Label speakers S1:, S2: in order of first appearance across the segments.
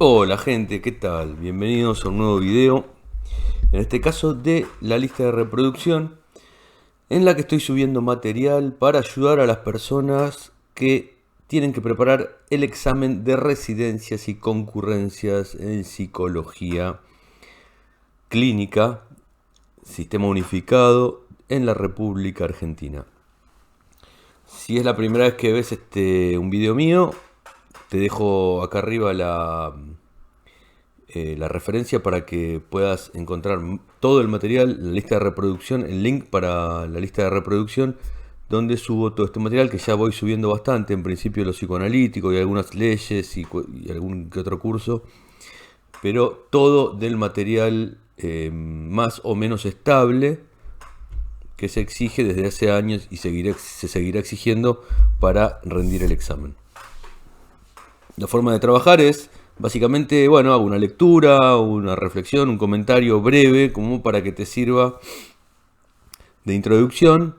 S1: Hola gente, ¿qué tal? Bienvenidos a un nuevo video, en este caso de la lista de reproducción, en la que estoy subiendo material para ayudar a las personas que tienen que preparar el examen de residencias y concurrencias en psicología clínica, sistema unificado en la República Argentina. Si es la primera vez que ves un video mío, te dejo acá arriba la referencia para que puedas encontrar todo el material, la lista de reproducción, el link para la lista de reproducción donde subo todo este material, que ya voy subiendo bastante, en principio lo psicoanalítico y algunas leyes y algún que otro curso, pero todo del material más o menos estable que se exige desde hace años y se seguirá exigiendo para rendir el examen. La forma de trabajar es, básicamente, bueno, hago una lectura, una reflexión, un comentario breve, como para que te sirva de introducción,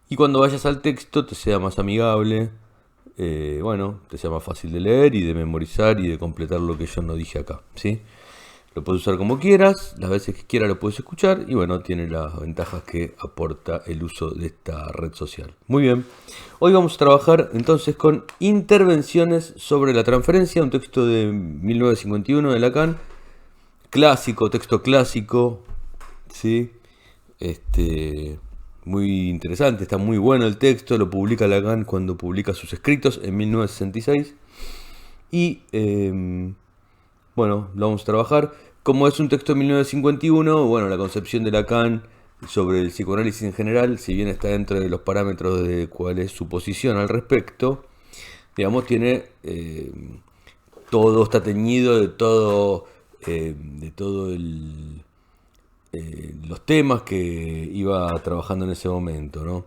S1: y cuando vayas al texto te sea más amigable, te sea más fácil de leer y de memorizar y de completar lo que yo no dije acá, ¿sí? Lo puedes usar como quieras, las veces que quieras lo puedes escuchar y bueno, tiene las ventajas que aporta el uso de esta red social. Muy bien, hoy vamos a trabajar entonces con intervenciones sobre la transferencia, un texto de 1951 de Lacan, clásico, texto clásico, ¿sí? Muy interesante, está muy bueno el texto, lo publica Lacan cuando publica sus escritos en 1966 y lo vamos a trabajar. Como es un texto de 1951, bueno, la concepción de Lacan sobre el psicoanálisis en general, si bien está dentro de los parámetros de cuál es su posición al respecto, digamos, tiene todo, está teñido de todo los temas que iba trabajando en ese momento, ¿no?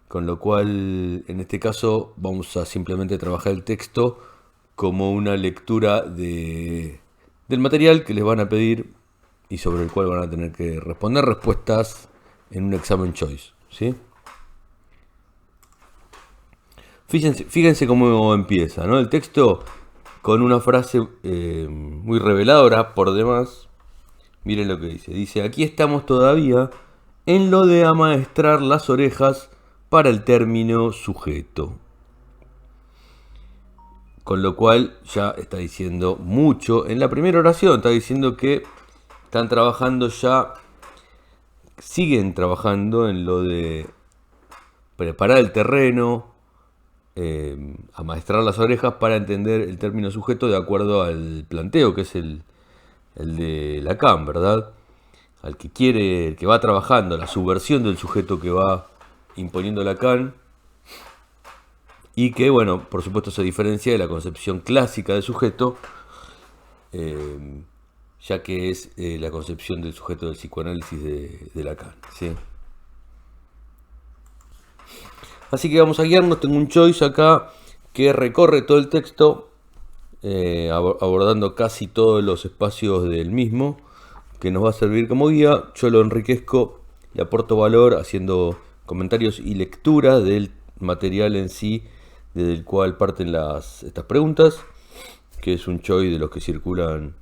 S1: Con lo cual, en este caso, vamos a simplemente trabajar el texto como una lectura del material que les van a pedir y sobre el cual van a tener que responder respuestas en un examen choice, ¿sí? Fíjense cómo empieza, ¿no? El texto con una frase muy reveladora por demás. Miren lo que dice. Dice, aquí estamos todavía en lo de amaestrar las orejas para el término sujeto. Con lo cual ya está diciendo mucho. En la primera oración está diciendo que están trabajando ya, siguen trabajando en lo de preparar el terreno, amaestrar las orejas para entender el término sujeto de acuerdo al planteo, que es el de Lacan, ¿verdad? Al que quiere, el que va trabajando, la subversión del sujeto que va imponiendo Lacan, y que, bueno, por supuesto se diferencia de la concepción clásica del sujeto, ya que es la concepción del sujeto del psicoanálisis de Lacan, ¿sí? Así que vamos a guiarnos, tengo un choice acá que recorre todo el texto, abordando casi todos los espacios del mismo, que nos va a servir como guía. Yo lo enriquezco, le aporto valor haciendo comentarios y lectura del material en sí, desde el cual parten estas preguntas, que es un choice de los que circulan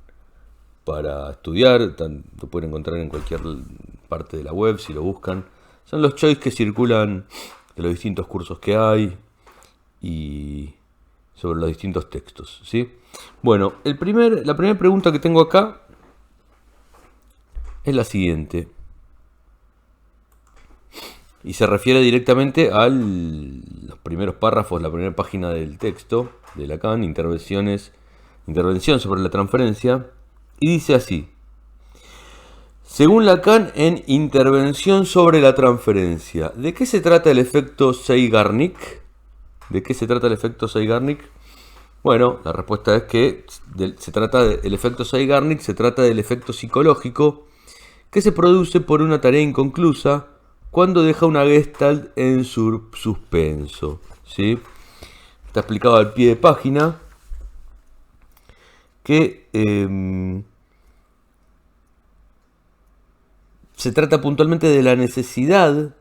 S1: para estudiar, lo pueden encontrar en cualquier parte de la web si lo buscan. Son los choice que circulan de los distintos cursos que hay y sobre los distintos textos, ¿sí? Bueno, la primera pregunta que tengo acá es la siguiente. Y se refiere directamente a los primeros párrafos, la primera página del texto de Lacan, intervención sobre la transferencia, y dice así. Según Lacan, en Intervención sobre la transferencia, ¿de qué se trata el efecto Zeigarnik? ¿De qué se trata el efecto Zeigarnik? Bueno, la respuesta es que el efecto Zeigarnik se trata del efecto psicológico que se produce por una tarea inconclusa cuando deja una gestalt en suspenso, ¿sí? Está explicado al pie de página que se trata puntualmente de la necesidad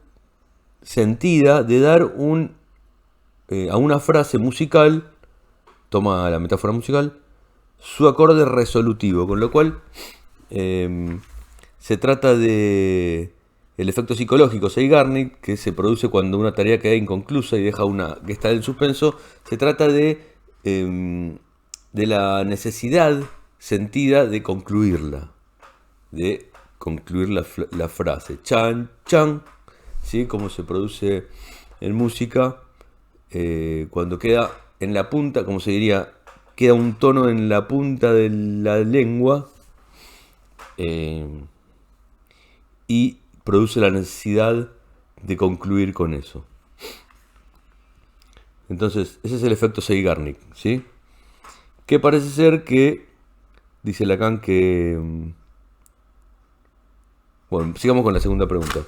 S1: sentida de dar a una frase musical, toma la metáfora musical, su acorde resolutivo, con lo cual se trata de el efecto psicológico Zeigarnik, que se produce cuando una tarea queda inconclusa y deja una que está en suspenso. Se trata de la necesidad sentida de concluirla, la frase. Chan, chan, ¿sí? Como se produce en música cuando queda en la punta, como se diría, queda un tono en la punta de la lengua y produce la necesidad de concluir con eso. Entonces, ese es el efecto Zeigarnik, ¿sí? Que parece ser que, dice Lacan que... Bueno, sigamos con la segunda pregunta.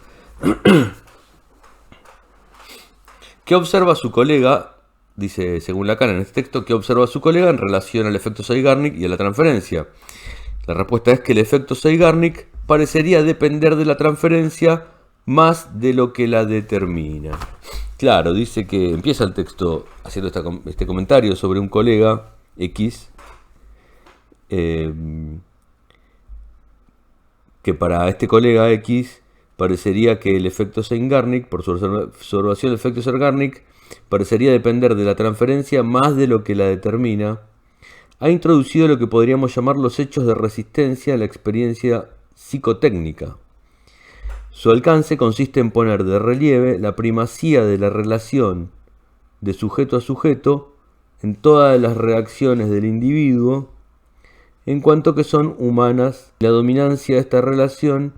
S1: ¿Qué observa su colega? Dice, según Lacan en este texto, ¿qué observa su colega en relación al efecto Zeigarnik y a la transferencia? La respuesta es que el efecto Zeigarnik parecería depender de la transferencia más de lo que la determina. Claro, dice que empieza el texto haciendo este comentario sobre un colega X, que para este colega X parecería que el efecto Zeigarnik, por su observación del efecto Zeigarnik, parecería depender de la transferencia más de lo que la determina. Ha introducido lo que podríamos llamar los hechos de resistencia a la experiencia psicotécnica. Su alcance consiste en poner de relieve la primacía de la relación de sujeto a sujeto en todas las reacciones del individuo, en cuanto que son humanas, la dominancia de esta relación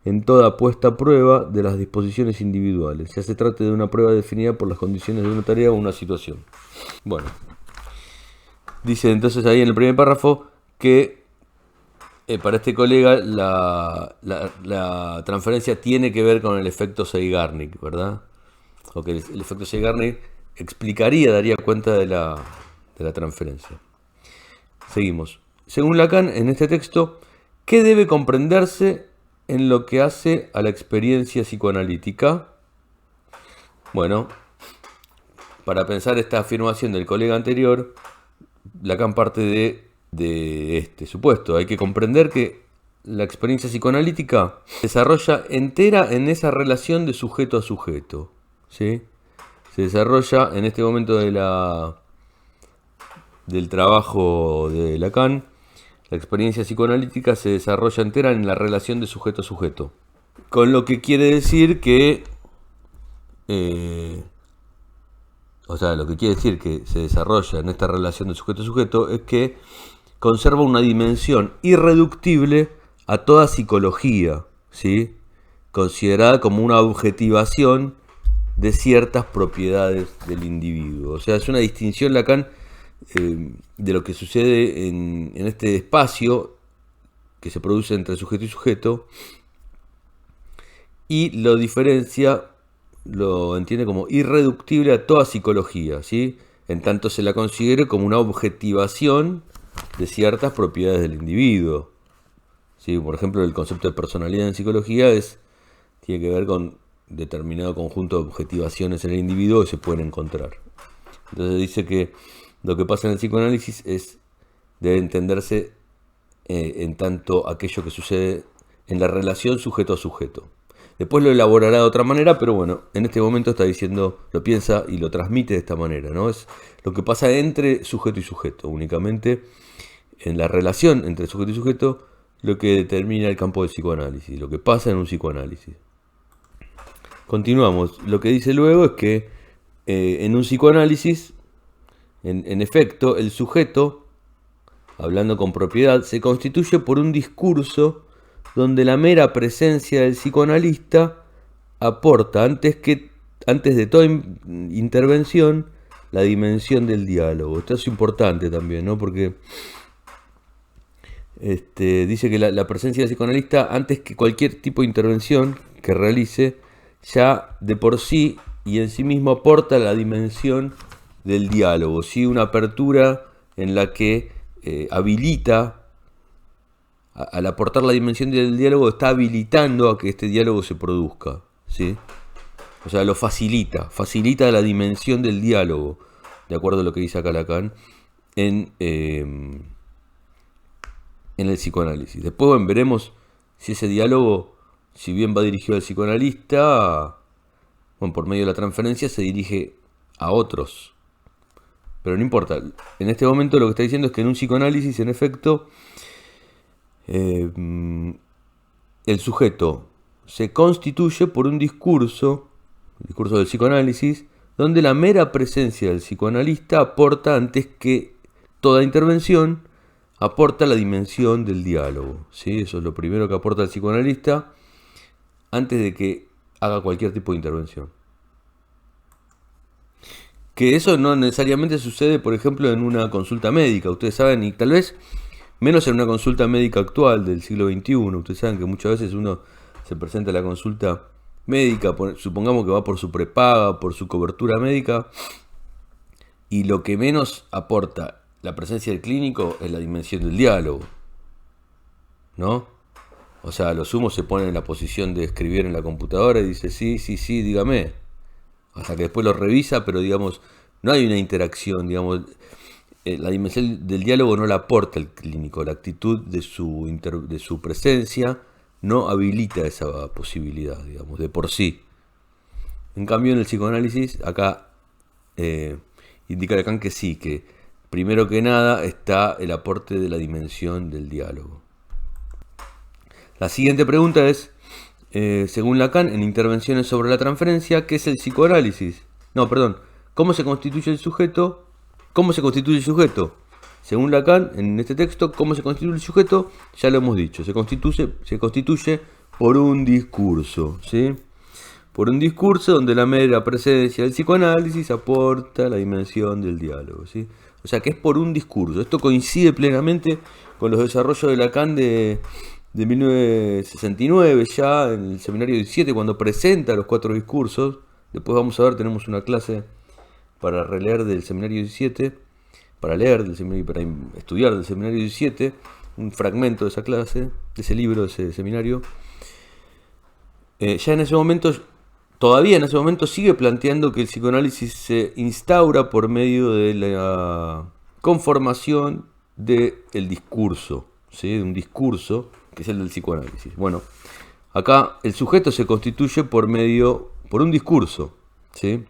S1: en toda puesta a prueba de las disposiciones individuales, ya se trate de una prueba definida por las condiciones de una tarea o una situación. Bueno, dice entonces ahí en el primer párrafo que para este colega la transferencia tiene que ver con el efecto Zeigarnik, ¿verdad? O que el efecto Zeigarnik explicaría, daría cuenta de la transferencia. Seguimos. Según Lacan, en este texto, ¿qué debe comprenderse en lo que hace a la experiencia psicoanalítica? Bueno, para pensar esta afirmación del colega anterior, Lacan parte de este supuesto. Hay que comprender que la experiencia psicoanalítica se desarrolla entera en esa relación de sujeto a sujeto, ¿sí? Se desarrolla en este momento del trabajo de Lacan. La experiencia psicoanalítica se desarrolla entera en la relación de sujeto a sujeto. Con lo que quiere decir que... lo que quiere decir que se desarrolla en esta relación de sujeto a sujeto es que conserva una dimensión irreductible a toda psicología, ¿sí? Considerada como una objetivación de ciertas propiedades del individuo. O sea, es una distinción Lacan de lo que sucede en este espacio que se produce entre sujeto y sujeto, y lo diferencia, lo entiende como irreductible a toda psicología, ¿sí? En tanto se la considere como una objetivación de ciertas propiedades del individuo, ¿sí? Por ejemplo, el concepto de personalidad en psicología tiene que ver con determinado conjunto de objetivaciones en el individuo que se pueden encontrar. Entonces dice que lo que pasa en el psicoanálisis debe entenderse en tanto aquello que sucede en la relación sujeto a sujeto. Después lo elaborará de otra manera, pero bueno, en este momento está diciendo, lo piensa y lo transmite de esta manera, ¿no? Es lo que pasa entre sujeto y sujeto, únicamente en la relación entre sujeto y sujeto, lo que determina el campo del psicoanálisis, lo que pasa en un psicoanálisis. Continuamos. Lo que dice luego es que en un psicoanálisis, en efecto, el sujeto, hablando con propiedad, se constituye por un discurso donde la mera presencia del psicoanalista aporta, antes de toda intervención, la dimensión del diálogo. Esto es importante también, ¿no? Porque dice que la presencia del psicoanalista, antes que cualquier tipo de intervención que realice, ya de por sí y en sí mismo aporta la dimensión del diálogo, ¿sí? Una apertura en la que habilita, al aportar la dimensión del diálogo, está habilitando a que este diálogo se produzca, ¿sí? O sea, lo facilita la dimensión del diálogo, de acuerdo a lo que dice acá Lacan, en en el psicoanálisis. Después, bueno, veremos si ese diálogo, si bien va dirigido al psicoanalista, bueno, por medio de la transferencia se dirige a otros. Pero no importa. En este momento lo que está diciendo es que en un psicoanálisis, en efecto, el sujeto se constituye por un discurso, el discurso del psicoanálisis, donde la mera presencia del psicoanalista aporta, antes que toda intervención, aporta la dimensión del diálogo. ¿Sí? Eso es lo primero que aporta el psicoanalista antes de que haga cualquier tipo de intervención. Que eso no necesariamente sucede, por ejemplo, en una consulta médica. Ustedes saben, y tal vez menos en una consulta médica actual del siglo XXI. Ustedes saben que muchas veces uno se presenta a la consulta médica, supongamos que va por su prepaga, por su cobertura médica, y lo que menos aporta la presencia del clínico es la dimensión del diálogo, ¿no? O sea, a lo sumo se pone en la posición de escribir en la computadora y dice sí, dígame. Hasta que después lo revisa, pero digamos, no hay una interacción, digamos, la dimensión del diálogo no la aporta el clínico, la actitud de su presencia no habilita esa posibilidad, digamos, de por sí. En cambio, en el psicoanálisis, acá indica Lacan que sí, que primero que nada está el aporte de la dimensión del diálogo. La siguiente pregunta es, según Lacan, en Intervenciones sobre la transferencia, ¿qué es el psicoanálisis? No, perdón, ¿cómo se constituye el sujeto? ¿Cómo se constituye el sujeto? Según Lacan, en este texto, ¿cómo se constituye el sujeto? Ya lo hemos dicho, se constituye por un discurso, ¿sí? Por un discurso donde la mera presencia del psicoanálisis aporta la dimensión del diálogo, ¿sí? O sea que es por un discurso. Esto coincide plenamente con los desarrollos de Lacan de 1969, ya en el seminario 17, cuando presenta los 4 discursos. Después vamos a ver, tenemos una clase para releer del seminario 17, para estudiar del seminario 17, un fragmento de esa clase, de ese libro, de ese seminario. Ya en ese momento, todavía en ese momento sigue planteando que el psicoanálisis se instaura por medio de la conformación del discurso, ¿sí? De un discurso que es el del psicoanálisis. Bueno, acá el sujeto se constituye por un discurso, ¿sí?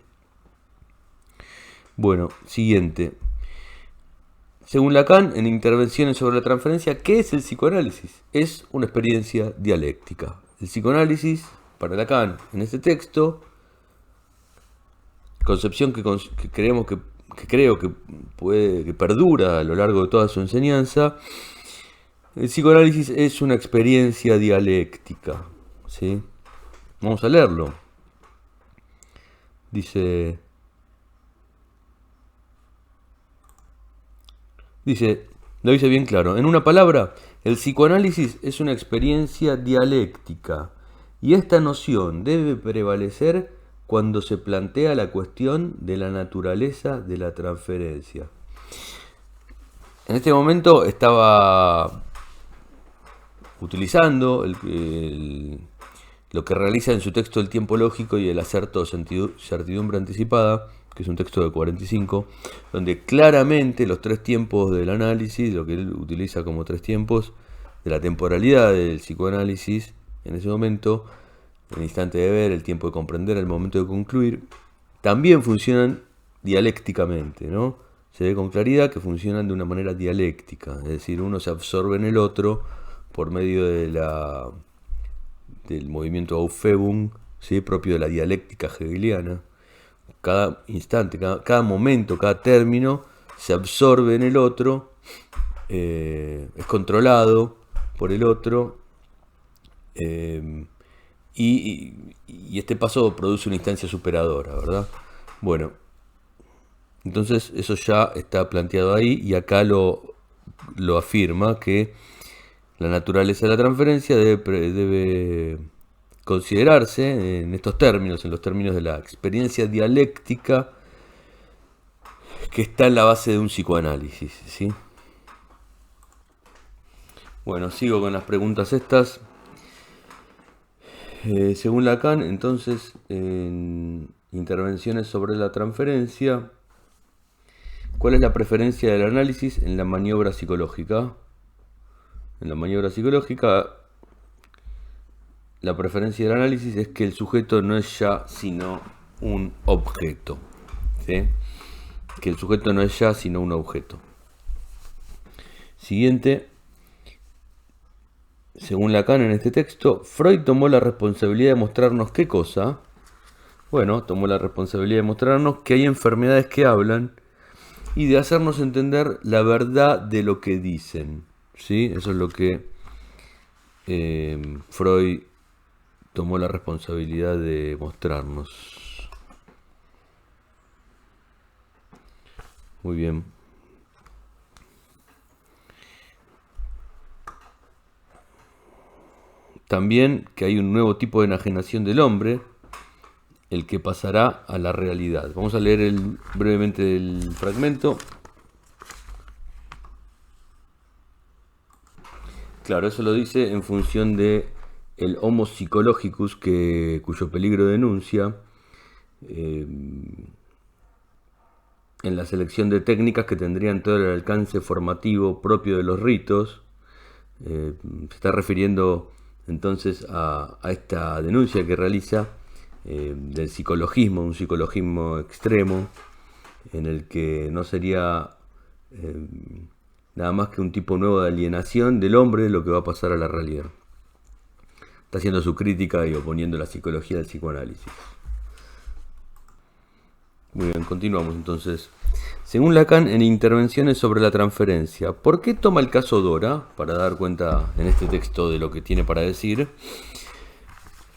S1: Bueno, siguiente. Según Lacan, en Intervenciones sobre la transferencia, ¿qué es el psicoanálisis? Es una experiencia dialéctica. El psicoanálisis, para Lacan, en este texto, concepción que creo que perdura a lo largo de toda su enseñanza, el psicoanálisis es una experiencia dialéctica, ¿sí? Vamos a leerlo. Dice, lo dice bien claro. En una palabra, el psicoanálisis es una experiencia dialéctica, y esta noción debe prevalecer cuando se plantea la cuestión de la naturaleza de la transferencia. En este momento estaba utilizando lo que realiza en su texto El tiempo lógico y el acerto certidumbre anticipada, que es un texto de 45, donde claramente los 3 tiempos del análisis, lo que él utiliza como 3 tiempos de la temporalidad del psicoanálisis, en ese momento, el instante de ver, el tiempo de comprender, el momento de concluir, también funcionan dialécticamente, ¿no? Se ve con claridad que funcionan de una manera dialéctica, es decir, uno se absorbe en el otro por medio del movimiento Aufhebung, ¿sí? Propio de la dialéctica hegeliana. Cada instante, cada momento, cada término se absorbe en el otro, es controlado por el otro, y este paso produce una instancia superadora, ¿verdad? Bueno, entonces eso ya está planteado ahí, y acá lo afirma, que la naturaleza de la transferencia debe considerarse en estos términos, en los términos de la experiencia dialéctica que está en la base de un psicoanálisis, ¿sí? Bueno, sigo con las preguntas estas. Según Lacan, entonces, en Intervenciones sobre la transferencia, ¿cuál es la preferencia del análisis en la maniobra psicológica? En la maniobra psicológica, la preferencia del análisis es que el sujeto no es ya sino un objeto. ¿Sí? Que el sujeto no es ya sino un objeto. Siguiente. Según Lacan en este texto, Freud tomó la responsabilidad de mostrarnos ¿qué cosa? Bueno, tomó la responsabilidad de mostrarnos que hay enfermedades que hablan y de hacernos entender la verdad de lo que dicen. ¿Sí? Eso es lo que Freud tomó la responsabilidad de mostrarnos. Muy bien. También que hay un nuevo tipo de enajenación del hombre, el que pasará a la realidad. Vamos a leer brevemente el fragmento. Claro, eso lo dice en función de el homo psicologicus, cuyo peligro denuncia en la selección de técnicas que tendrían todo el alcance formativo propio de los ritos. Se está refiriendo entonces a esta denuncia que realiza del psicologismo, un psicologismo extremo, en el que no sería nada más que un tipo nuevo de alienación del hombre lo que va a pasar a la realidad. Está haciendo su crítica y oponiendo la psicología del psicoanálisis. Muy bien, continuamos entonces. Según Lacan, en Intervenciones sobre la transferencia, ¿por qué toma el caso Dora? Para dar cuenta en este texto de lo que tiene para decir.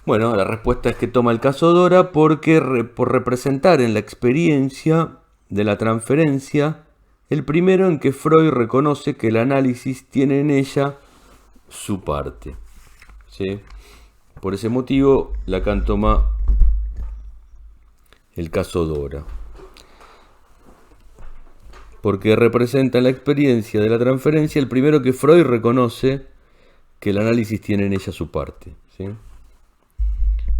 S1: Bueno, la respuesta es que toma el caso Dora porque por representar en la experiencia de la transferencia el primero en que Freud reconoce que el análisis tiene en ella su parte. ¿Sí? Por ese motivo, Lacan toma el caso Dora. Porque representa en la experiencia de la transferencia el primero que Freud reconoce que el análisis tiene en ella su parte. ¿Sí?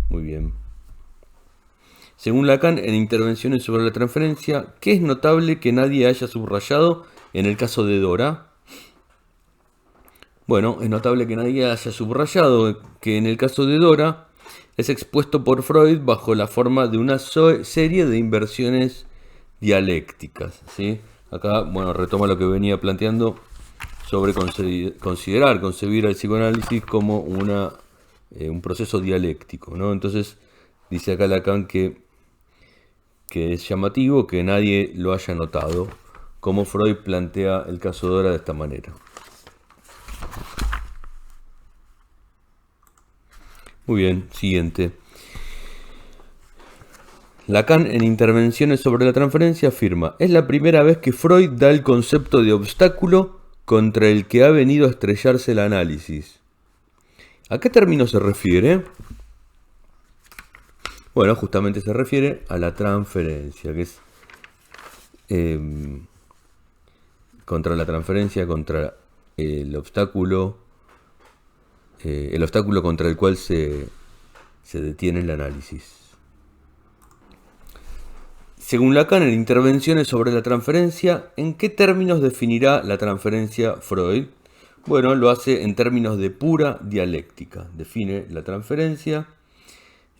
S1: Muy bien. Según Lacan, en Intervenciones sobre la transferencia, ¿qué es notable que nadie haya subrayado en el caso de Dora? Bueno, es notable que nadie haya subrayado que en el caso de Dora es expuesto por Freud bajo la forma de una serie de inversiones dialécticas. ¿Sí? Acá, bueno, retoma lo que venía planteando sobre concebir al psicoanálisis como un proceso dialéctico, ¿no? Entonces, dice acá Lacan que es llamativo que nadie lo haya notado, como Freud plantea el caso Dora de esta manera. Muy bien, siguiente. Lacan, en Intervenciones sobre la transferencia, afirma: es la primera vez que Freud da el concepto de obstáculo contra el que ha venido a estrellarse el análisis. ¿A qué término se refiere? Bueno, justamente se refiere a la transferencia, que es contra la transferencia, contra el obstáculo contra el cual se detiene el análisis. Según Lacan, en Intervenciones sobre la transferencia, ¿en qué términos definirá la transferencia Freud? Bueno, lo hace en términos de pura dialéctica. Define la transferencia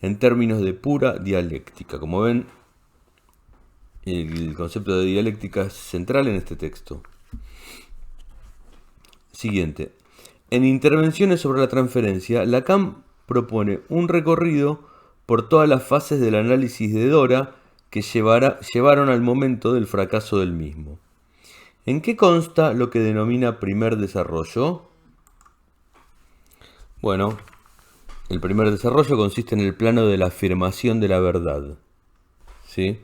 S1: en términos de pura dialéctica. Como ven, el concepto de dialéctica es central en este texto. Siguiente. En Intervenciones sobre la transferencia, Lacan propone un recorrido por todas las fases del análisis de Dora que llevaron al momento del fracaso del mismo. ¿En qué consta lo que denomina primer desarrollo? Bueno, el primer desarrollo consiste en el plano de la afirmación de la verdad. ¿Sí?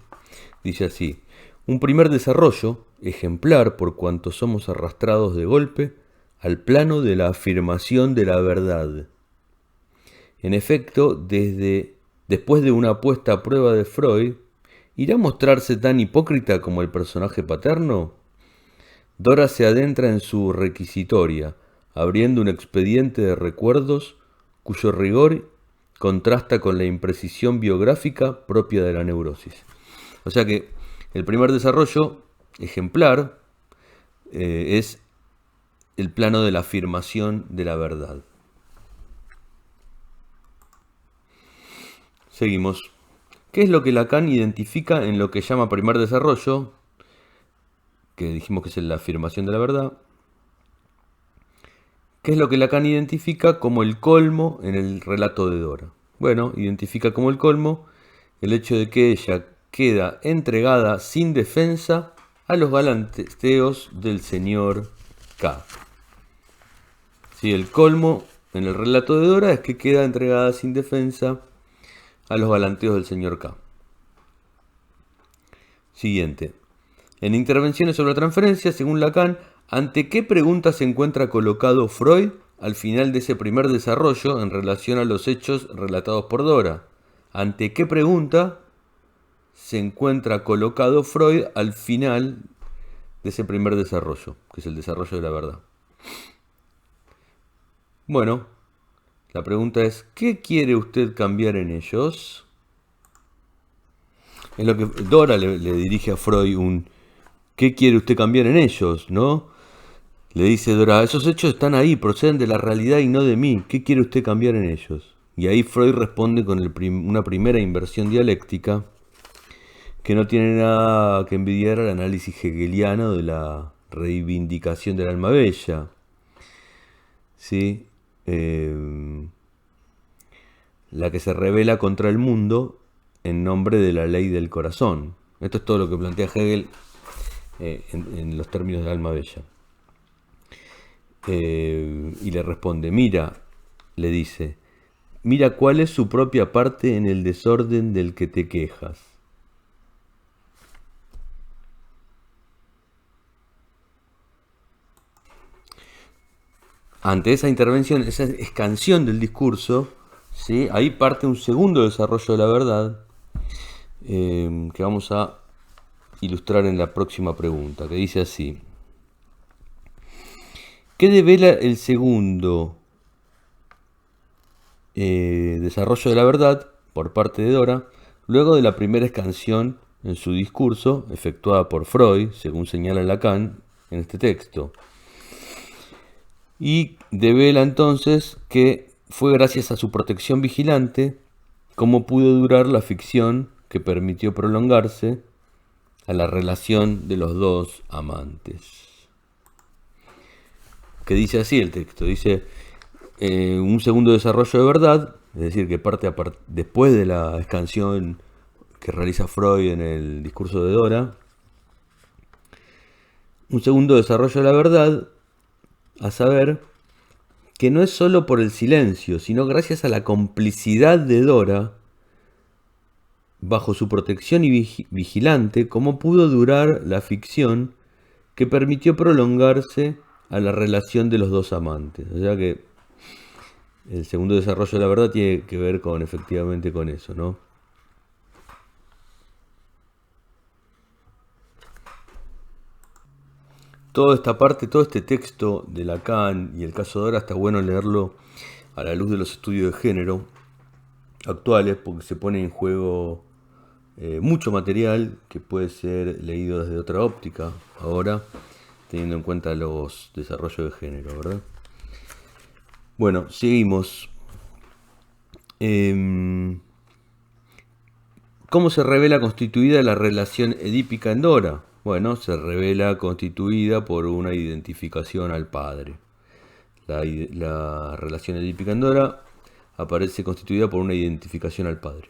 S1: Dice así: un primer desarrollo, ejemplar por cuanto somos arrastrados de golpe al plano de la afirmación de la verdad. En efecto, después de una puesta a prueba de Freud, ¿irá a mostrarse tan hipócrita como el personaje paterno? Dora se adentra en su requisitoria, abriendo un expediente de recuerdos cuyo rigor contrasta con la imprecisión biográfica propia de la neurosis. O sea que el primer desarrollo ejemplar es el plano de la afirmación de la verdad. Seguimos. ¿Qué es lo que Lacan identifica en lo que llama primer desarrollo? Que dijimos que es la afirmación de la verdad. ¿Qué es lo que Lacan identifica como el colmo en el relato de Dora? Bueno, identifica como el colmo el hecho de que ella queda entregada sin defensa a los galanteos del señor K. Sí, el colmo en el relato de Dora es que queda entregada sin defensa a los galanteos del señor K. Siguiente. En Intervenciones sobre la transferencia, según Lacan, ¿ante qué pregunta se encuentra colocado Freud al final de ese primer desarrollo en relación a los hechos relatados por Dora? ¿Ante qué pregunta se encuentra colocado Freud al final de ese primer desarrollo, que es el desarrollo de la verdad? Bueno, la pregunta es, ¿qué quiere usted cambiar en ellos? Es lo que Dora le dirige a Freud un ¿qué quiere usted cambiar en ellos? ¿No? Le dice Dora, esos hechos están ahí, proceden de la realidad y no de mí. ¿Qué quiere usted cambiar en ellos? Y ahí Freud responde con una primera inversión dialéctica que no tiene nada que envidiar al análisis hegeliano de la reivindicación del alma bella. ¿Sí? La que se revela contra el mundo en nombre de la ley del corazón. Esto es todo lo que plantea Hegel en los términos del alma bella. Y le responde, mira, le dice, mira cuál es su propia parte en el desorden del que te quejas. Ante esa intervención, esa escansión del discurso, ¿sí? Ahí parte un segundo desarrollo de la verdad que vamos a ilustrar en la próxima pregunta, que dice así. ¿Qué devela el segundo desarrollo de la verdad por parte de Dora, luego de la primera escansión en su discurso, efectuada por Freud, según señala Lacan en este texto? Y devela entonces que fue gracias a su protección vigilante cómo pudo durar la ficción que permitió prolongarse a la relación de los dos amantes. Que dice así el texto, dice un segundo desarrollo de verdad, es decir, que parte después de la escansión que realiza Freud en el discurso de Dora, un segundo desarrollo de la verdad, a saber, que no es solo por el silencio, sino gracias a la complicidad de Dora, bajo su protección y vigilante, cómo pudo durar la ficción que permitió prolongarse a la relación de los dos amantes. O sea que el segundo desarrollo de la verdad tiene que ver con, efectivamente, con eso, ¿no? Toda esta parte, todo este texto de Lacan y el caso de Dora está bueno leerlo a la luz de los estudios de género actuales, porque se pone en juego mucho material que puede ser leído desde otra óptica ahora, teniendo en cuenta los desarrollos de género, ¿verdad? Bueno, seguimos. ¿Cómo se revela constituida la relación edípica en Dora? Bueno, se revela constituida por una identificación al padre. La relación edípica en Dora aparece constituida por una identificación al padre.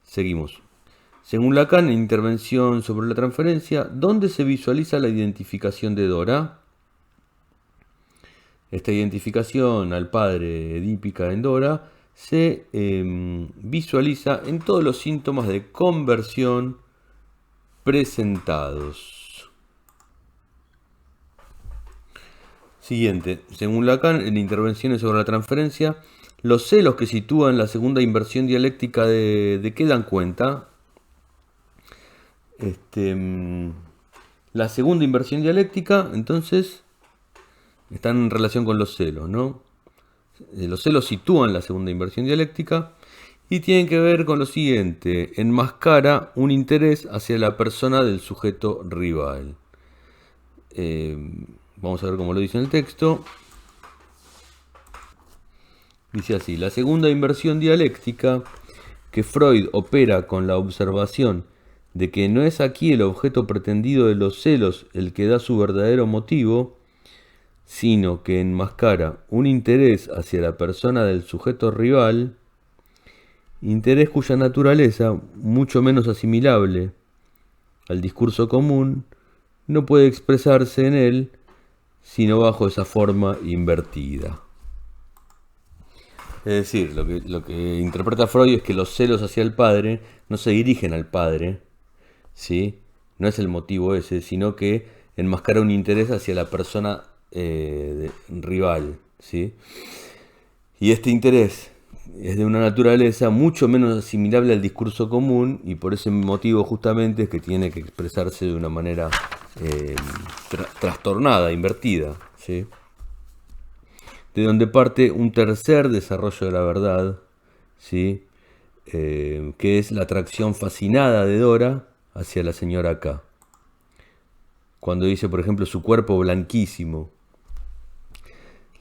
S1: Seguimos. Según Lacan, en Intervención sobre la transferencia, ¿dónde se visualiza la identificación de Dora? Esta identificación al padre edípica en Dora se visualiza en todos los síntomas de conversión presentados. Siguiente. Según Lacan, en Intervenciones sobre la transferencia, los celos que sitúan la segunda inversión dialéctica ¿de qué dan cuenta? La segunda inversión dialéctica, entonces, están en relación con los celos, ¿no? Los celos sitúan la segunda inversión dialéctica y tienen que ver con lo siguiente: enmascara un interés hacia la persona del sujeto rival. Vamos a ver cómo lo dice en el texto. Dice así: la segunda inversión dialéctica, que Freud opera con la observación de que no es aquí el objeto pretendido de los celos el que da su verdadero motivo, sino que enmascara un interés hacia la persona del sujeto rival, interés cuya naturaleza, mucho menos asimilable al discurso común, no puede expresarse en él sino bajo esa forma invertida. Es decir, lo que interpreta Freud es que los celos hacia el padre no se dirigen al padre, ¿sí? No es el motivo ese, sino que enmascara un interés hacia la persona rival, ¿sí? Y este interés es de una naturaleza mucho menos asimilable al discurso común, y por ese motivo justamente es que tiene que expresarse de una manera trastornada, invertida, ¿sí? De donde parte un tercer desarrollo de la verdad, ¿sí? Que es la atracción fascinada de Dora hacia la señora K. Cuando dice, por ejemplo, su cuerpo blanquísimo.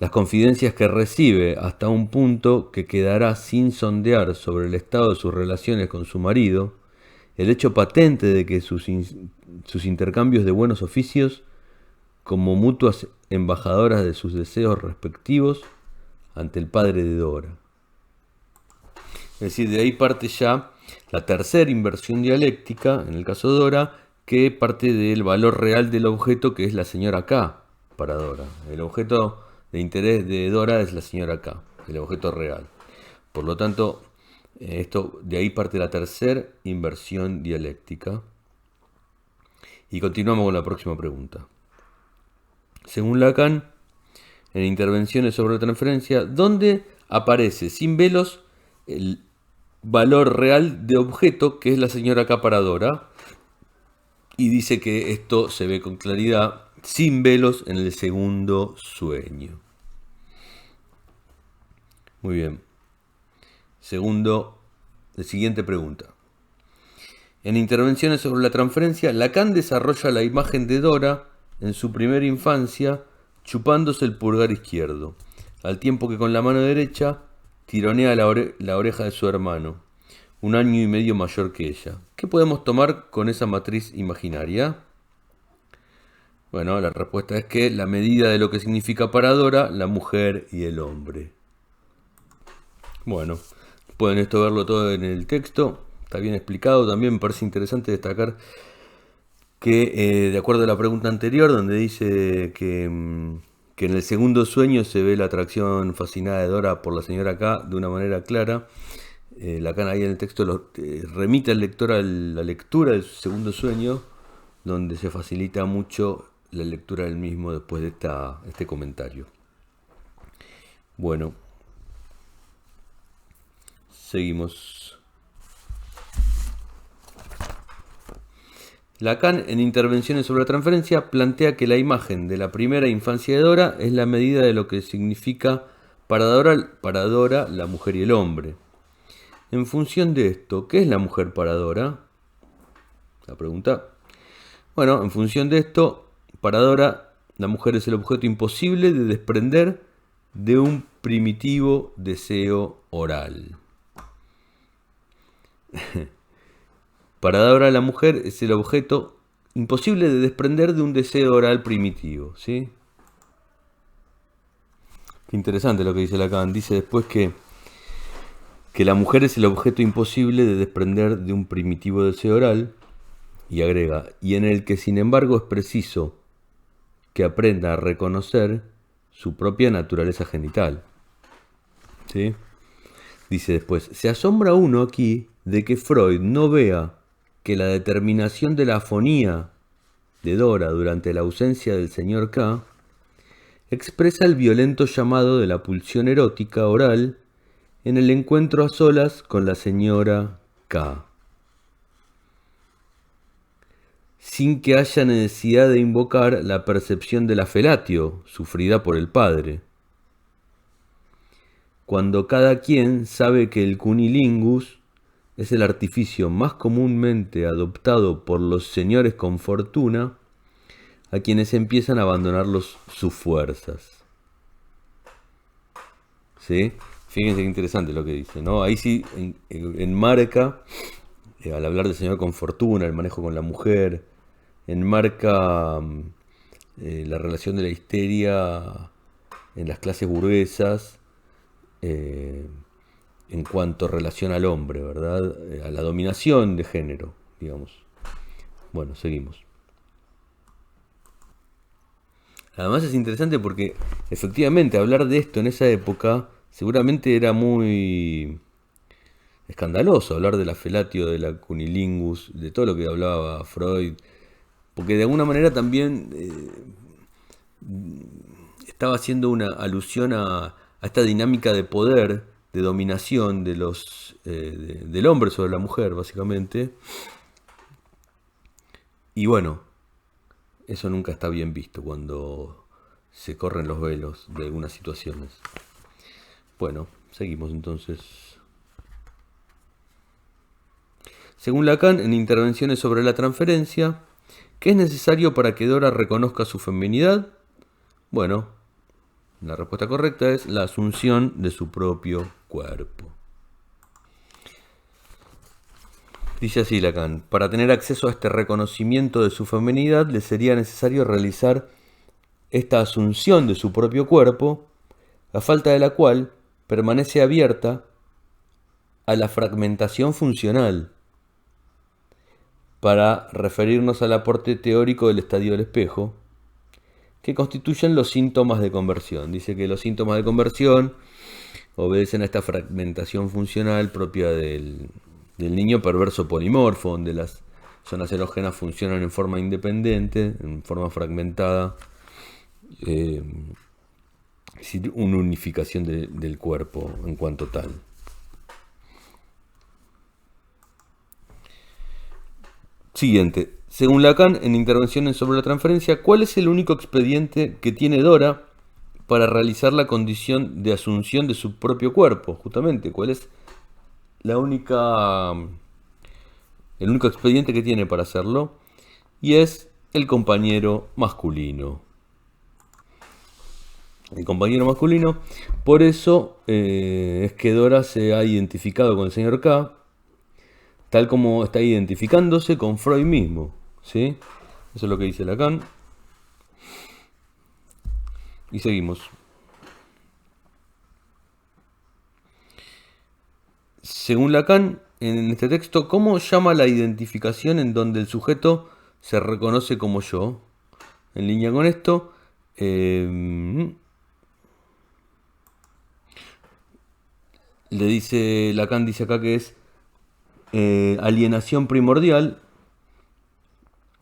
S1: Las confidencias que recibe hasta un punto que quedará sin sondear sobre el estado de sus relaciones con su marido, el hecho patente de que sus intercambios de buenos oficios, como mutuas embajadoras de sus deseos respectivos ante el padre de Dora. Es decir, de ahí parte ya la tercera inversión dialéctica, en el caso de Dora, que parte del valor real del objeto, que es la señora K para Dora. El objeto de interés de Dora es la señora K, el objeto real. Por lo tanto, de ahí parte la tercera inversión dialéctica. Y continuamos con la próxima pregunta. Según Lacan, en Intervenciones sobre la transferencia, ¿dónde aparece sin velos el valor real de objeto, que es la señora K para Dora? Y dice que esto se ve con claridad, sin velos, en el segundo sueño. Muy bien. Siguiente pregunta. En Intervenciones sobre la transferencia, Lacan desarrolla la imagen de Dora en su primera infancia chupándose el pulgar izquierdo, al tiempo que con la mano derecha tironea la oreja de su hermano, 1 año y medio mayor que ella. ¿Qué podemos tomar con esa matriz imaginaria? Bueno, la respuesta es que la medida de lo que significa para Dora la mujer y el hombre. Bueno, pueden esto verlo todo en el texto, está bien explicado. También me parece interesante destacar que, de acuerdo a la pregunta anterior, donde dice que en el segundo sueño se ve la atracción fascinada de Dora por la señora K de una manera clara, Lacan ahí en el texto remite al lector a la lectura del segundo sueño, donde se facilita mucho la lectura del mismo después de este comentario. Bueno, seguimos. Lacan, en Intervenciones sobre la transferencia, plantea que la imagen de la primera infancia de Dora es la medida de lo que significa para Dora la mujer y el hombre. En función de esto, ¿qué es la mujer para Dora? La pregunta. Bueno, en función de esto, para Dora, la mujer es el objeto imposible de desprender de un primitivo deseo oral. Para Dora, la mujer es el objeto imposible de desprender de un deseo oral primitivo, ¿sí? Qué interesante lo que dice Lacan. Dice después que la mujer es el objeto imposible de desprender de un primitivo deseo oral, y agrega, y en el que sin embargo es preciso que aprenda a reconocer su propia naturaleza genital. ¿Sí? Dice después, se asombra uno aquí de que Freud no vea que la determinación de la afonía de Dora durante la ausencia del señor K expresa el violento llamado de la pulsión erótica oral en el encuentro a solas con la señora K, sin que haya necesidad de invocar la percepción de la felatio sufrida por el padre. Cuando cada quien sabe que el cunilingus es el artificio más comúnmente adoptado por los señores con fortuna, a quienes empiezan a abandonar sus fuerzas. ¿Sí? Fíjense qué interesante lo que dice, ¿no? Ahí sí enmarca, al hablar del señor con fortuna, el manejo con la mujer, enmarca la relación de la histeria en las clases burguesas en cuanto relación al hombre, ¿verdad? A la dominación de género, digamos. Bueno, seguimos. Además es interesante porque efectivamente hablar de esto en esa época seguramente era muy escandaloso, hablar de la felatio, de la cunilingus, de todo lo que hablaba Freud, porque de alguna manera también estaba haciendo una alusión a esta dinámica de poder, de dominación del hombre sobre la mujer, básicamente. Y bueno, eso nunca está bien visto cuando se corren los velos de algunas situaciones. Bueno, seguimos entonces. Según Lacan, en Intervenciones sobre la transferencia, ¿qué es necesario para que Dora reconozca su feminidad? Bueno, la respuesta correcta es la asunción de su propio cuerpo. Dice así Lacan: para tener acceso a este reconocimiento de su feminidad le sería necesario realizar esta asunción de su propio cuerpo, a falta de la cual permanece abierta a la fragmentación funcional, para referirnos al aporte teórico del estadio del espejo, que constituyen los síntomas de conversión. Dice que los síntomas de conversión obedecen a esta fragmentación funcional propia del niño perverso polimorfo, donde las zonas erógenas funcionan en forma independiente, en forma fragmentada, sin una unificación del cuerpo en cuanto tal. Siguiente. Según Lacan, en Intervenciones sobre la transferencia, ¿cuál es el único expediente que tiene Dora para realizar la condición de asunción de su propio cuerpo? Justamente, ¿cuál es el único expediente que tiene para hacerlo? Y es el compañero masculino. El compañero masculino. Por eso es que Dora se ha identificado con el señor K, tal como está identificándose con Freud mismo, ¿sí? Eso es lo que dice Lacan. Y seguimos. Según Lacan, en este texto, ¿cómo llama la identificación en donde el sujeto se reconoce como yo? En línea con esto, le dice, Lacan dice acá que es alienación primordial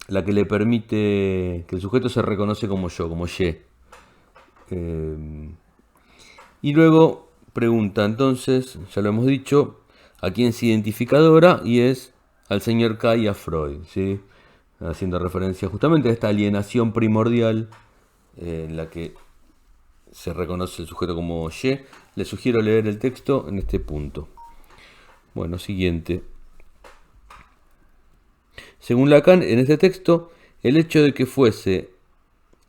S1: la que le permite que el sujeto se reconoce como yo, como ye. Y luego pregunta entonces, ya lo hemos dicho, a quién se identifica Dora, y es al señor K y a Freud, ¿sí? Haciendo referencia justamente a esta alienación primordial en la que se reconoce el sujeto como ye. Le sugiero leer el texto en este punto. Bueno, siguiente. Según Lacan, en este texto, el hecho de que fuese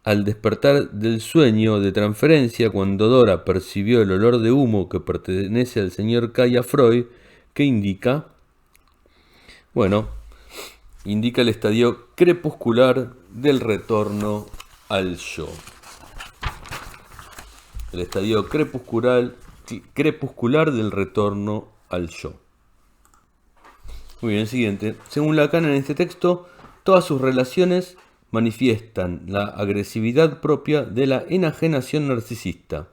S1: al despertar del sueño de transferencia cuando Dora percibió el olor de humo que pertenece al señor K y a Freud, ¿qué indica? Bueno, indica el estadio crepuscular del retorno al yo. El estadio crepuscular del retorno al yo. Muy bien, siguiente. Según Lacan, en este texto, todas sus relaciones manifiestan la agresividad propia de la enajenación narcisista.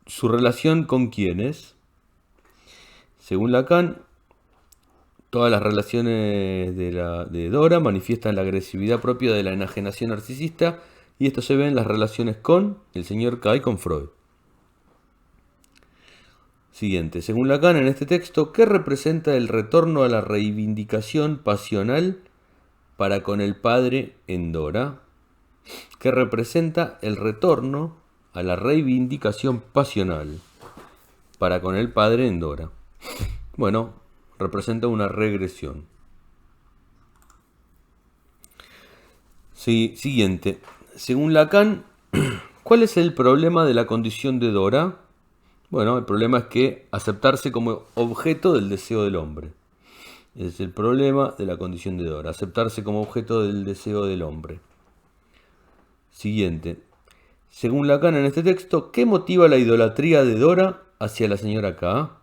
S1: ¿Su relación con quién es? Según Lacan, todas las relaciones de Dora manifiestan la agresividad propia de la enajenación narcisista, y esto se ve en las relaciones con el señor K y con Freud. Siguiente. Según Lacan, en este texto, ¿qué representa el retorno a la reivindicación pasional para con el padre en Dora? ¿Qué representa el retorno a la reivindicación pasional para con el padre en Dora? Bueno, representa una regresión. Sí, siguiente. Según Lacan, ¿cuál es el problema de la condición de Dora? Bueno, el problema es que aceptarse como objeto del deseo del hombre. Es el problema de la condición de Dora, aceptarse como objeto del deseo del hombre. Siguiente. Según Lacan en este texto, ¿qué motiva la idolatría de Dora hacia la señora K?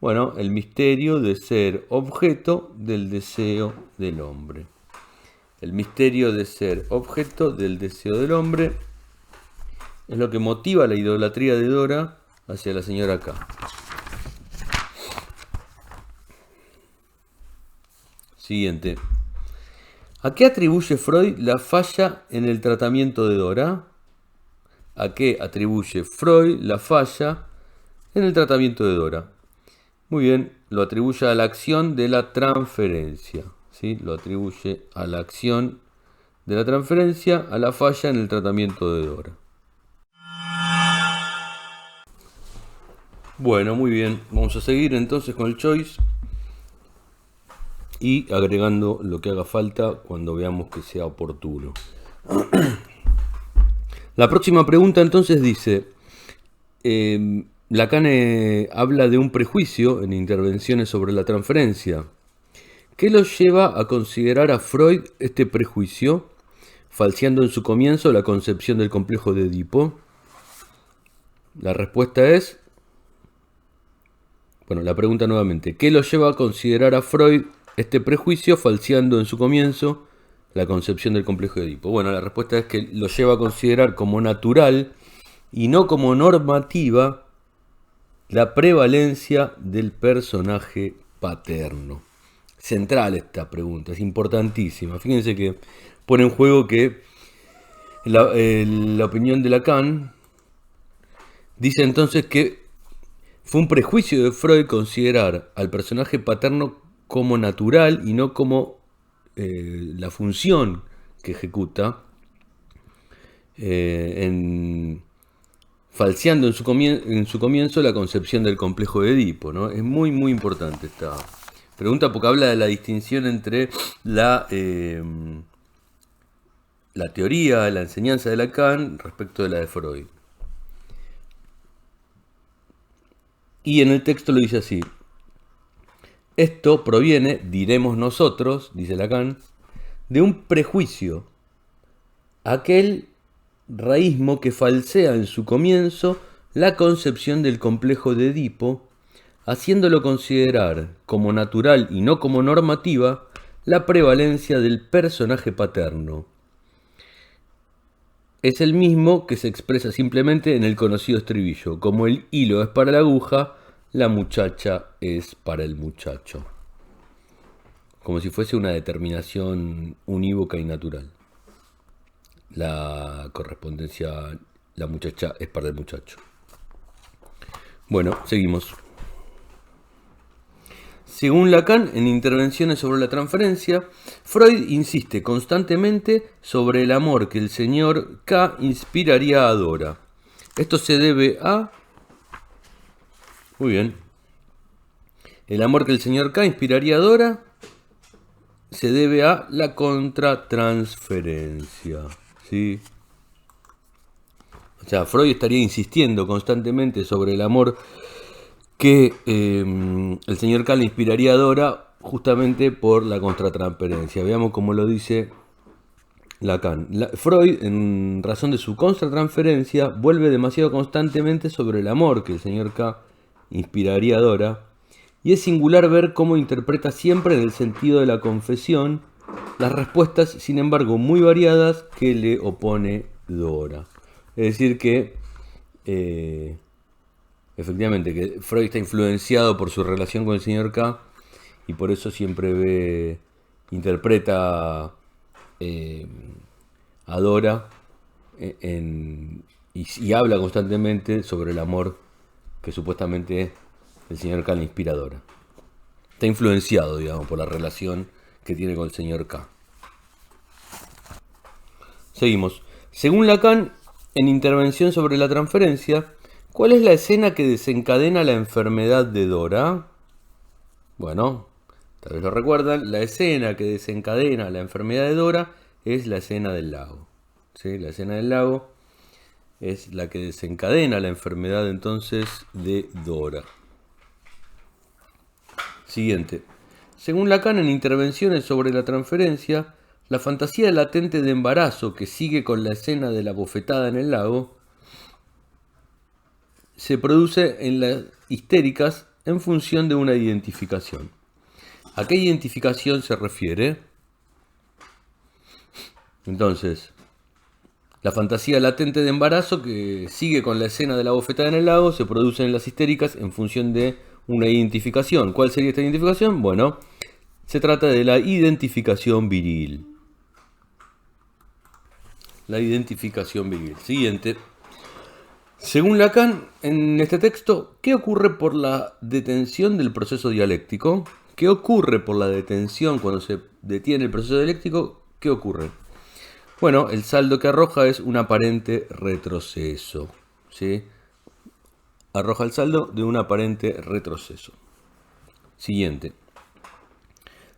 S1: Bueno, el misterio de ser objeto del deseo del hombre. El misterio de ser objeto del deseo del hombre es lo que motiva la idolatría de Dora hacia la señora K. Siguiente. ¿A qué atribuye Freud la falla en el tratamiento de Dora? ¿A qué atribuye Freud la falla en el tratamiento de Dora? Muy bien, lo atribuye a la acción de la transferencia. ¿Sí? Lo atribuye a la acción de la transferencia, a la falla en el tratamiento de Dora. Bueno, muy bien. Vamos a seguir entonces con el choice y agregando lo que haga falta cuando veamos que sea oportuno. La próxima pregunta entonces dice, Lacan habla de un prejuicio en Intervenciones sobre la transferencia. ¿Qué lo lleva a considerar a Freud este prejuicio, falseando en su comienzo la concepción del complejo de Edipo? La respuesta es, bueno, la pregunta nuevamente, ¿qué lo lleva a considerar a Freud este prejuicio, falseando en su comienzo la concepción del complejo de Edipo? Bueno, la respuesta es que lo lleva a considerar como natural y no como normativa la prevalencia del personaje paterno. Central esta pregunta, es importantísima. Fíjense que pone en juego que la opinión de Lacan dice entonces que fue un prejuicio de Freud considerar al personaje paterno como natural y no como la función que ejecuta, falseando en su comienzo la concepción del complejo de Edipo, ¿no? Es muy muy importante esta pregunta porque habla de la distinción entre la teoría, la enseñanza de Lacan respecto de la de Freud. Y en el texto lo dice así: esto proviene, diremos nosotros, dice Lacan, de un prejuicio, aquel raísmo que falsea en su comienzo la concepción del complejo de Edipo, haciéndolo considerar como natural y no como normativa la prevalencia del personaje paterno. Es el mismo que se expresa simplemente en el conocido estribillo: como el hilo es para la aguja, la muchacha es para el muchacho. Como si fuese una determinación unívoca y natural. La correspondencia, la muchacha es para el muchacho. Bueno, seguimos. Según Lacan, en Intervenciones sobre la transferencia, Freud insiste constantemente sobre el amor que el señor K inspiraría a Dora. Esto se debe a... Muy bien. El amor que el señor K inspiraría a Dora se debe a la contratransferencia. ¿Sí? O sea, Freud estaría insistiendo constantemente sobre el amor que el señor K le inspiraría a Dora justamente por la contratransferencia. Veamos cómo lo dice Lacan. Freud, en razón de su contratransferencia, vuelve demasiado constantemente sobre el amor que el señor K inspiraría a Dora, y es singular ver cómo interpreta siempre en el sentido de la confesión las respuestas, sin embargo, muy variadas que le opone Dora. Es decir que, efectivamente, que Freud está influenciado por su relación con el señor K y por eso siempre interpreta a Dora y habla constantemente sobre el amor que supuestamente el señor K le inspira a Dora. Está influenciado, digamos, por la relación que tiene con el señor K. Seguimos. Según Lacan, en Intervención sobre la transferencia, ¿cuál es la escena que desencadena la enfermedad de Dora? Bueno, tal vez lo recuerdan, la escena que desencadena la enfermedad de Dora es la escena del lago. ¿Sí? La escena del lago es la que desencadena la enfermedad entonces de Dora. Siguiente. Según Lacan, en Intervenciones sobre la transferencia, la fantasía latente de embarazo que sigue con la escena de la bofetada en el lago se produce en las histéricas en función de una identificación. ¿A qué identificación se refiere? Entonces, la fantasía latente de embarazo que sigue con la escena de la bofetada en el lago se produce en las histéricas en función de una identificación. ¿Cuál sería esta identificación? Bueno, se trata de la identificación viril. La identificación viril. Siguiente. Según Lacan, en este texto, ¿qué ocurre por la detención del proceso dialéctico? ¿Qué ocurre por la detención cuando se detiene el proceso dialéctico? ¿Qué ocurre? Bueno, el saldo que arroja es un aparente retroceso. ¿Sí? Arroja el saldo de un aparente retroceso. Siguiente.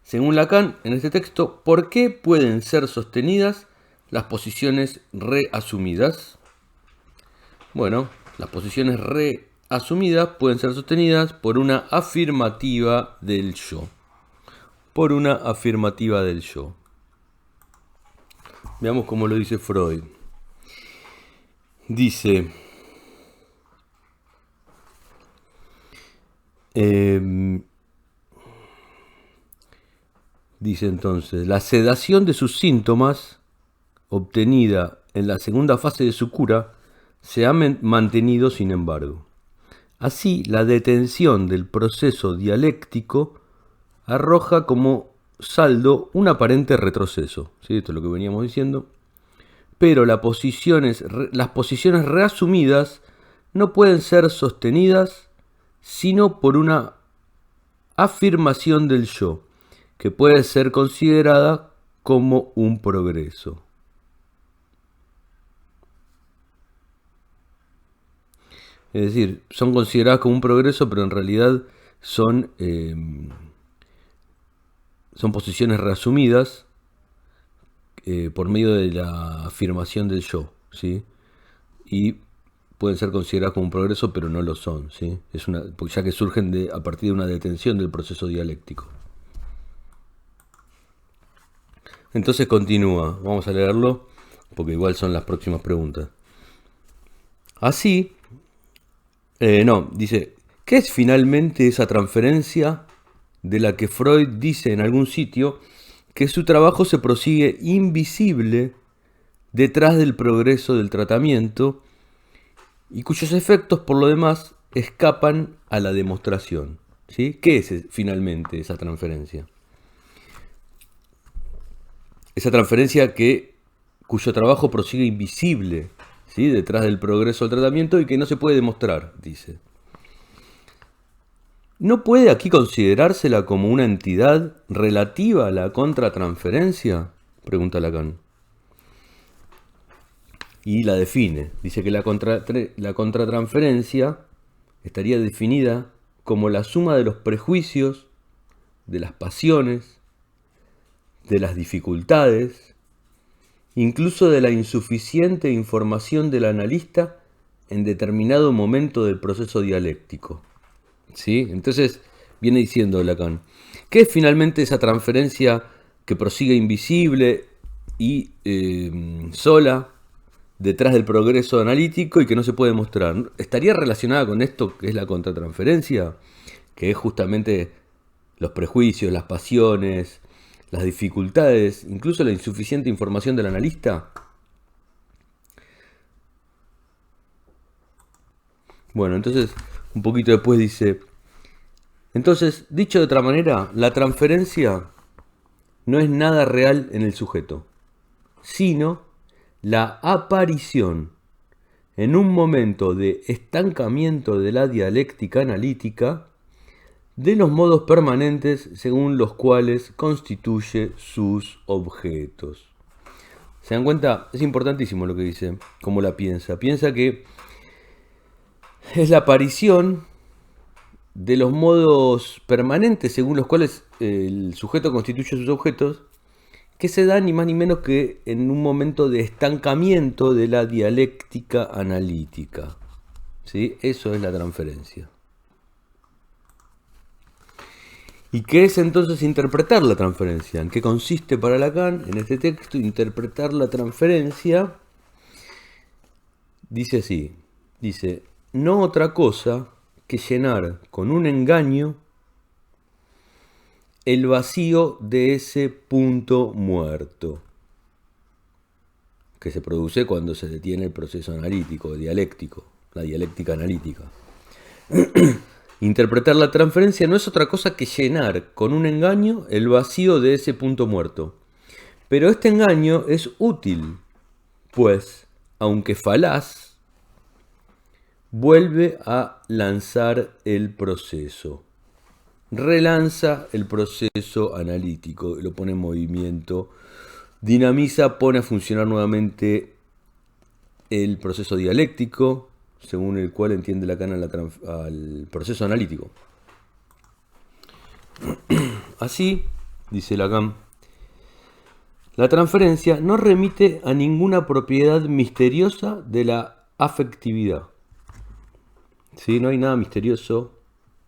S1: Según Lacan, en este texto, ¿por qué pueden ser sostenidas las posiciones reasumidas? Bueno, las posiciones reasumidas pueden ser sostenidas por una afirmativa del yo. Por una afirmativa del yo. Veamos cómo lo dice Freud. Dice, dice entonces, la sedación de sus síntomas, obtenida en la segunda fase de su cura, se ha mantenido sin embargo. Así, la detención del proceso dialéctico arroja como saldo un aparente retroceso. ¿Sí? Esto es lo que veníamos diciendo. Pero las posiciones reasumidas no pueden ser sostenidas sino por una afirmación del yo, que puede ser considerada como un progreso. Es decir, son consideradas como un progreso, pero en realidad son posiciones reasumidas por medio de la afirmación del yo, ¿sí? Y pueden ser consideradas como un progreso, pero no lo son, ¿sí? Ya que surgen a partir de una detención del proceso dialéctico. Entonces continúa, vamos a leerlo, porque igual son las próximas preguntas. Así, dice, ¿qué es finalmente esa transferencia de la que Freud dice en algún sitio que su trabajo se prosigue invisible detrás del progreso del tratamiento y cuyos efectos por lo demás escapan a la demostración? ¿Sí? ¿Qué es finalmente esa transferencia? Esa transferencia cuyo trabajo prosigue invisible, ¿sí? Detrás del progreso del tratamiento y que no se puede demostrar, dice. ¿No puede aquí considerársela como una entidad relativa a la contratransferencia? Pregunta Lacan. Y la define. Dice que la contratransferencia estaría definida como la suma de los prejuicios, de las pasiones, de las dificultades, incluso de la insuficiente información del analista en determinado momento del proceso dialéctico. ¿Sí? Entonces viene diciendo Lacan, ¿qué es finalmente esa transferencia que prosigue invisible y sola detrás del progreso analítico y que no se puede mostrar? ¿Estaría relacionada con esto que es la contratransferencia? Que es justamente los prejuicios, las pasiones, las dificultades, incluso la insuficiente información del analista. Bueno, entonces un poquito después dice, entonces, dicho de otra manera, la transferencia no es nada real en el sujeto, sino la aparición en un momento de estancamiento de la dialéctica analítica de los modos permanentes según los cuales constituye sus objetos. ¿Se dan cuenta? Es importantísimo lo que dice, cómo la piensa. Piensa que es la aparición de los modos permanentes según los cuales el sujeto constituye sus objetos que se da ni más ni menos que en un momento de estancamiento de la dialéctica analítica. ¿Sí? Eso es la transferencia. ¿Y qué es entonces interpretar la transferencia? ¿En qué consiste para Lacan en este texto interpretar la transferencia? Dice así, dice, no otra cosa que llenar con un engaño el vacío de ese punto muerto que se produce cuando se detiene el proceso analítico, dialéctico, la dialéctica analítica. Interpretar la transferencia no es otra cosa que llenar con un engaño el vacío de ese punto muerto. Pero este engaño es útil, pues, aunque falaz, vuelve a lanzar el proceso. Relanza el proceso analítico, lo pone en movimiento, dinamiza, pone a funcionar nuevamente el proceso dialéctico, según el cual entiende Lacan al proceso analítico. Así, dice Lacan, la transferencia no remite a ninguna propiedad misteriosa de la afectividad. ¿Sí? No hay nada misterioso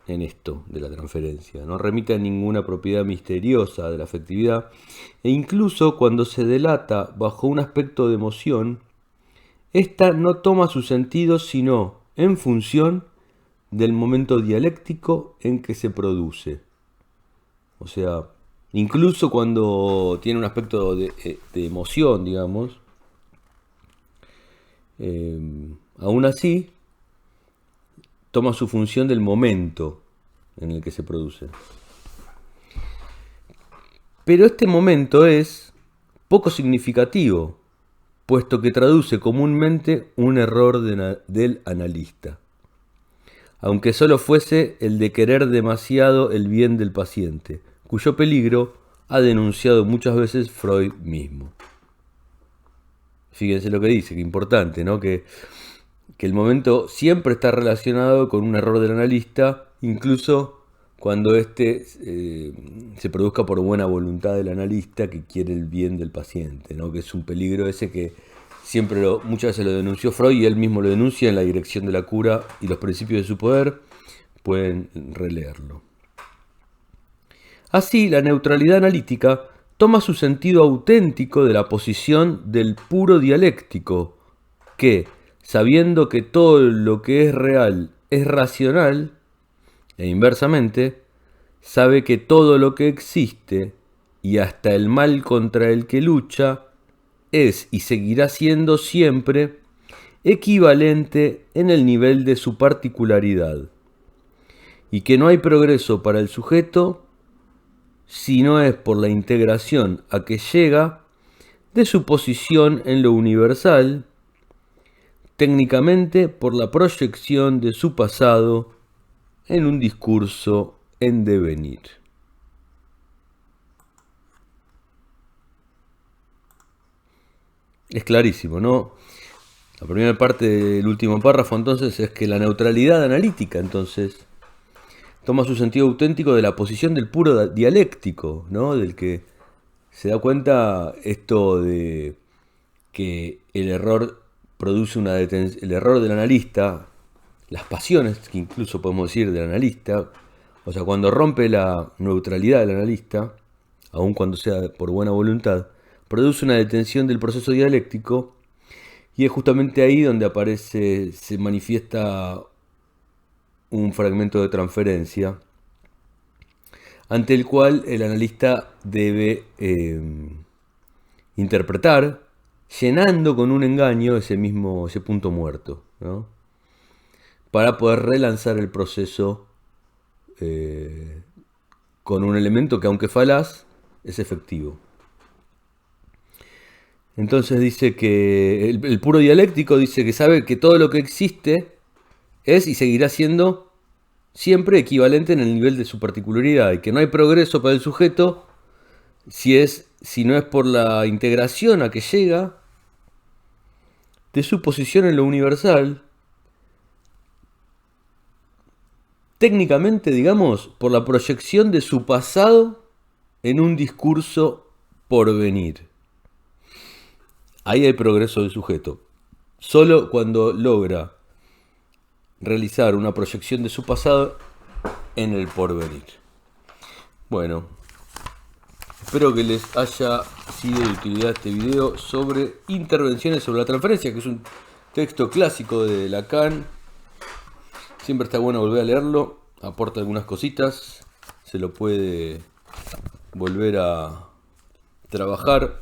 S1: en esto de la transferencia. No remite a ninguna propiedad misteriosa de la afectividad. E incluso cuando se delata bajo un aspecto de emoción, esta no toma su sentido sino en función del momento dialéctico en que se produce. O sea, incluso cuando tiene un aspecto de emoción, digamos, aún así toma su función del momento en el que se produce. Pero este momento es poco significativo, puesto que traduce comúnmente un error del analista, aunque solo fuese el de querer demasiado el bien del paciente, cuyo peligro ha denunciado muchas veces Freud mismo. Fíjense lo que dice, que importante, ¿no? Que el momento siempre está relacionado con un error del analista, incluso cuando éste se produzca por buena voluntad del analista que quiere el bien del paciente, ¿no? Que es un peligro ese que siempre muchas veces lo denunció Freud y él mismo lo denuncia en La dirección de la cura y los principios de su poder. Pueden releerlo. Así, la neutralidad analítica toma su sentido auténtico de la posición del puro dialéctico, que, sabiendo que todo lo que es real es racional, e inversamente, sabe que todo lo que existe, y hasta el mal contra el que lucha, es y seguirá siendo siempre equivalente en el nivel de su particularidad, y que no hay progreso para el sujeto si no es por la integración a que llega de su posición en lo universal, técnicamente por la proyección de su pasado en un discurso en devenir. Es clarísimo, ¿no? La primera parte del último párrafo entonces es que la neutralidad analítica entonces toma su sentido auténtico de la posición del puro dialéctico, ¿no? Del que se da cuenta esto de que el error produce una detención, el error del analista, las pasiones que incluso podemos decir del analista, o sea, cuando rompe la neutralidad del analista, aun cuando sea por buena voluntad, produce una detención del proceso dialéctico y es justamente ahí donde aparece, se manifiesta un fragmento de transferencia ante el cual el analista debe interpretar, llenando con un engaño ese punto muerto, ¿no? Para poder relanzar el proceso con un elemento que, aunque falaz, es efectivo. Entonces dice que el puro dialéctico dice que sabe que todo lo que existe es y seguirá siendo siempre equivalente en el nivel de su particularidad, y que no hay progreso para el sujeto si no es por la integración a que llega de su posición en lo universal, técnicamente, digamos, por la proyección de su pasado en un discurso porvenir. Ahí hay progreso del sujeto. Solo cuando logra realizar una proyección de su pasado en el porvenir. Bueno, espero que les haya sido de utilidad este video sobre intervenciones sobre la transferencia, que es un texto clásico de Lacan. Siempre está bueno volver a leerlo, aporta algunas cositas, se lo puede volver a trabajar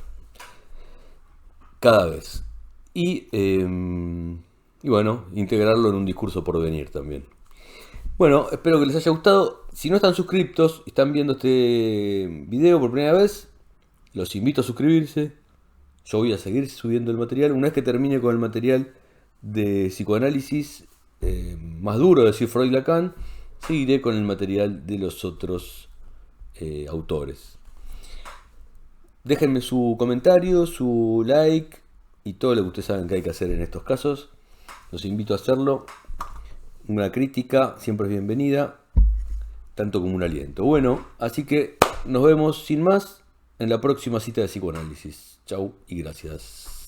S1: cada vez. Y bueno, integrarlo en un discurso por venir también. Bueno, espero que les haya gustado. Si no están suscriptos y están viendo este video por primera vez, los invito a suscribirse. Yo voy a seguir subiendo el material. Una vez que termine con el material de psicoanálisis más duro, es decir, Freud y Lacan, seguiré con el material de los otros autores. Déjenme su comentario, su like y todo lo que ustedes saben que hay que hacer en estos casos. Los invito a hacerlo. Una crítica siempre es bienvenida, tanto como un aliento. Bueno, así que nos vemos sin más en la próxima cita de psicoanálisis. Chau y gracias.